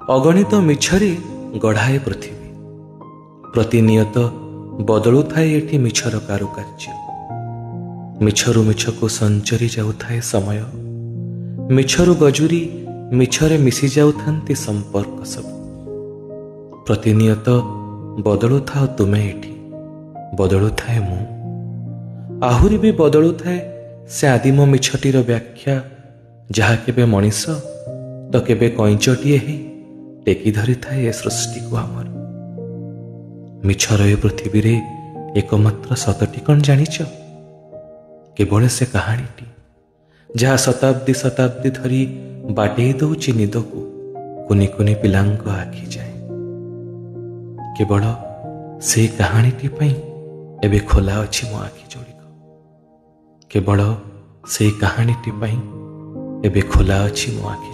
ଅଗଣିତ ମିଛରେ ଗଢ଼ାଏ ପୃଥିବୀ। ପ୍ରତିନିୟତ ବଦଳୁଥାଏ ଏଠି ମିଛର କାରୁକାର୍ଯ୍ୟ। ମିଛରୁ ମିଛକୁ ସଞ୍ଚରି ଯାଉଥାଏ ସମୟ। ମିଛରୁ ଗଜୁରି ମିଛରେ ମିଶି ଯାଉଥାନ୍ତି ସମ୍ପର୍କ ସବୁ। ପ୍ରତିନିୟତ ବଦଳୁଥାଅ ତୁମେ ଏଠି, ବଦଳୁଥାଏ ମୁଁ। ଆହୁରି ବି ବଦଳୁଥାଏ ସେ ଆଦିମ ମିଛଟିର ବ୍ୟାଖ୍ୟା, ଯାହା କେବେ ମଣିଷ ତ କେବେ କଇଁଚଟିଏ ହେଇ ଟେକି ଧରିଥାଏ ଏ ସୃଷ୍ଟିକୁ ଆମର। ମିଛର ଏ ପୃଥିବୀରେ ଏକମାତ୍ର ସତଟି କ'ଣ ଜାଣିଛ? କେବଳ ସେ କାହାଣୀଟି, ଯାହା ଶତାବ୍ଦୀ ଶତାବ୍ଦୀ ଧରି ବାଟେଇ ଦେଉଛି ନିଦକୁ କୁନି କୁନି ପିଲାଙ୍କ ଆଖି ଯାଏ। କେବଳ ସେଇ କାହାଣୀଟି ପାଇଁ ଏବେ ଖୋଲା ଅଛି ମୋ ଆଖି ଯୋଡ଼ିକ। କେବଳ ସେଇ କାହାଣୀଟି ପାଇଁ ଏବେ ଖୋଲା ଅଛି ମୋ ଆଖି।